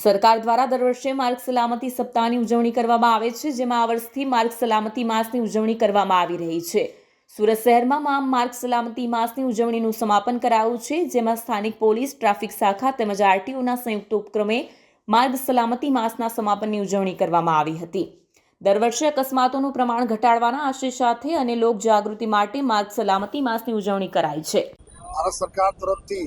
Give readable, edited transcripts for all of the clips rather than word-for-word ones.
સરકાર દ્વારા દર વર્ષે માર્ગ સલામતી સપ્તાહની ઉજવણી કરવામાં આવે છે, જેમાં આ વર્ષથી માર્ગ સલામતી માસની ઉજવણી કરવામાં આવી રહી છે। સુરત શહેરમાં માર્ગ સલામતી માસની ઉજવણીનું સમાપન કરાયું છે, જેમાં સ્થાનિક પોલીસ, ટ્રાફિક શાખા તેમજ આરટીઓના સંયુક્ત ઉપક્રમે માર્ગ સલામતી માસના સમાપનની ઉજવણી કરવામાં આવી હતી। દર વર્ષે અકસ્માતોનું પ્રમાણ ઘટાડવાના આશય સાથે અને લોક જાગૃતિ માટે માર્ગ સલામતી માસની ઉજવણી કરાય છે। ભારત સરકાર તરફથી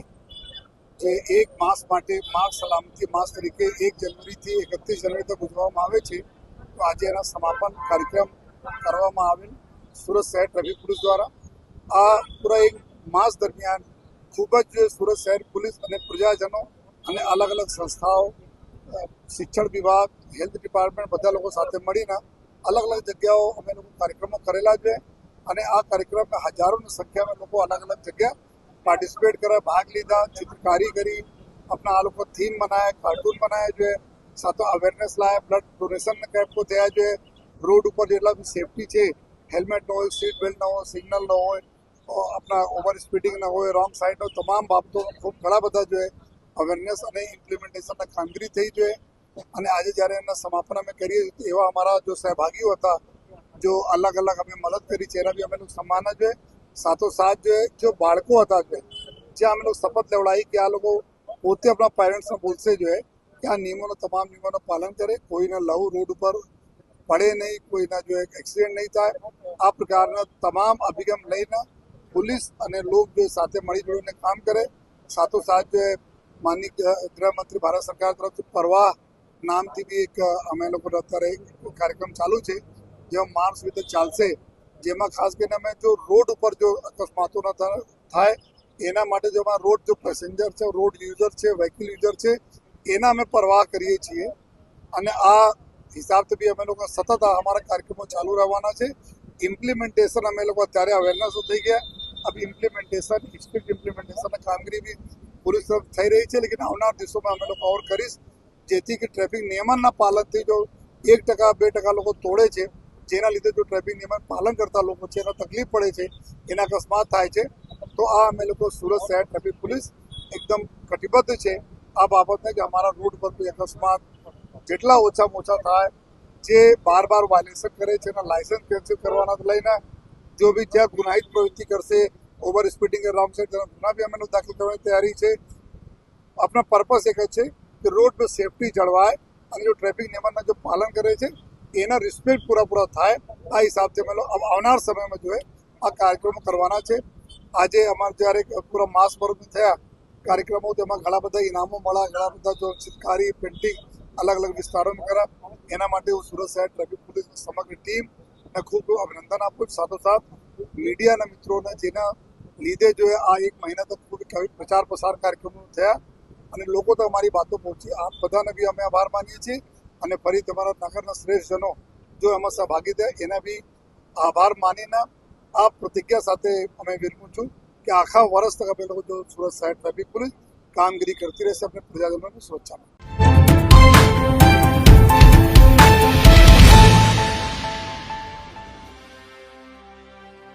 જે એક માસ માટે માર્ગ સલામતી માસ તરીકે 1 જનવરીથી 31 જનવરી તક ઉજવવામાં આવે છે, તો આજે એના સમાપન કાર્યક્રમ કરવામાં આવેલ સુરત શહેર ટ્રાફિક પોલીસ દ્વારા। આ પૂરા એક માસ દરમિયાન ખૂબ જ સુરત શહેર પોલીસ અને પ્રજાજનો અને અલગ અલગ સંસ્થાઓ, શિક્ષણ વિભાગ, હેલ્થ ડિપાર્ટમેન્ટ બધા લોકો સાથે મળીને અલગ અલગ જગ્યાઓ અમે લોકો કાર્યક્રમો કરેલા છે અને આ કાર્યક્રમમાં હજારોની સંખ્યામાં લોકો અલગ અલગ જગ્યા पार्टिसिपेट करा, भाग लीधा, चित्रकारी करी, अपना आ लोग थीम बनाया, कार्टून बनाया जो है, साथ अवेरनेस लाया, ब्लड डोनेशन कैंप को थया जो है, रोड पर जेटला भी सेफ्टी है, हेलमेट न हो, सीट बेल्ट न हो, सिग्नल न हो, और अपना ओवर स्पीडिंग न हो, रॉन्ग साइड हो, तमाम बाबतों खूब घणा बधा जो है अवेरनेस और इम्प्लिमेंटेशन कामगीरी थी जो है। आज जયારે એના સમાપન અમે કરીએ એવા અમારા जो सहभागीઓ હતા, जो अलग अलग अमे मदद करी છે એના બી અમે લોકો સન્માન जो है। સાથોસાથ जो बाळको હતા જ્યાં અમે લોકો શપથ લેવડાવી કે આ લોકો પોતે આપણા પેરેન્ટ્સને બોલશે जो है कि આ નિયમોનો તમામ નિયમોનું પાલન કરે, કોઈને લવ રોડ ઉપર પડે નહીં, કોઈના जो એક્સિડન્ટ નહીં થાય। આ પ્રકારના તમામ અભિગમ લઈને પોલીસ અને લોક जो સાથે મળી જોડીને કામ કરે। સાથોસાથ जो માનનીય ગૃહમંત્રી ભારત સરકાર તરફથી પરવાહ નામથી બી એક અમે લોકો અત્યારે કાર્યક્રમ ચાલુ છે, જેમાં માર્ચ રીતે ચાલશે, જેમાં ખાસ કરીને અમે જો રોડ ઉપર જો અકસ્માતો ન થાય એના માટે જો અમારા રોડ જો પેસેન્જર છે, રોડ યુઝર છે, વ્હીકલ યુઝર છે, એના અમે પરવાહ કરીએ છીએ અને આ હિસાબથી બી અમે લોકો સતત અમારા કાર્યક્રમો ચાલુ રહેવાના છે। ઇમ્પ્લિમેન્ટેશન અમે લોકો અત્યારે અવેરનેસ થઈ ગયા, अब इम्प्लीमेंटेशन स्ट्रिक्ट इम्प्लीमेंटेशन कामगीरी भी पुलिस तरफ થઈ રહી છે, लेकिन આવનાર દિવસોમાં અમે લોકો और કરીશ જેથી કે ટ્રાફિક નિયમનના પાલનથી જો 1% 2% લોકો તોડે છે, જેના લીધે જો ટ્રાફિક નિયમન પાલન કરતા લોકો છે એને તકલીફ પડે છે, એના અકસ્માત થાય છે, તો આ અમે લોકો સુરત શહેર ટ્રાફિક પોલીસ એકદમ કટિબદ્ધ છે આ બાબતને કે અમારા રોડ પર કોઈ અકસ્માત જેટલા ઓછામાં ઓછા થાય। જે બાર વાયલેશન કરે છે એના લાયસન્સ કેન્સલ કરવાના લઈને जो भी જ્યાં ગુનાહિત પ્રવૃત્તિ કરશે, ઓવર સ્પીડિંગ રોંગ સાइड તેના ગુના બી અમે લોકો દાખલ કરવાની તૈયારી છે। આપણા પર્પસ એક જ છે કે રોડ પર સેફટી જળવાય અને જો ટ્રાફિક નિયમનના જો પાલન કરે છે એના રિસ્પેક્ટ પૂરા થાય। આ હિસાબથી અમે લોકો આવનાર સમયમાં જો આ કાર્યક્રમો કરવાના છે। આજે અમારે જ્યારે પૂરા માસ ભર થયા કાર્યક્રમો, તેમાં ઘણા બધા ઇનામો મળ્યા, ઘણા બધા જો ચિત્રકારી, પેઇન્ટિંગ અલગ અલગ વિસ્તારોમાં કર્યા। એના માટે હું સુરત શહેર ટ્રાફિક પોલીસની સમગ્ર ટીમ ને ખૂબ ખૂબ અભિનંદન આપું। સાથોસાથ મીડિયાના મિત્રોને જેના લીધે જો આ 1 મહિના તક પ્રચાર પ્રસાર કાર્યક્રમો થયા અને લોકો તો અમારી વાતો પહોંચી। આપ બધાને બી અમે આભાર માનીએ છીએ અને ફરી તમારા નગરના શ્રેષ્ઠજનો જો એમાં સહભાગી થયા એના બી આભાર માનીને આ પ્રતિજ્ઞા સાથે અમે વિરમું છું કે આખા વર્ષ તક અમે લોકો જો સુરત શહેર ટ્રાફિક પોલીસ કામગીરી કરતી રહેશે अपने प्रजाजनों की सुरक्षा में।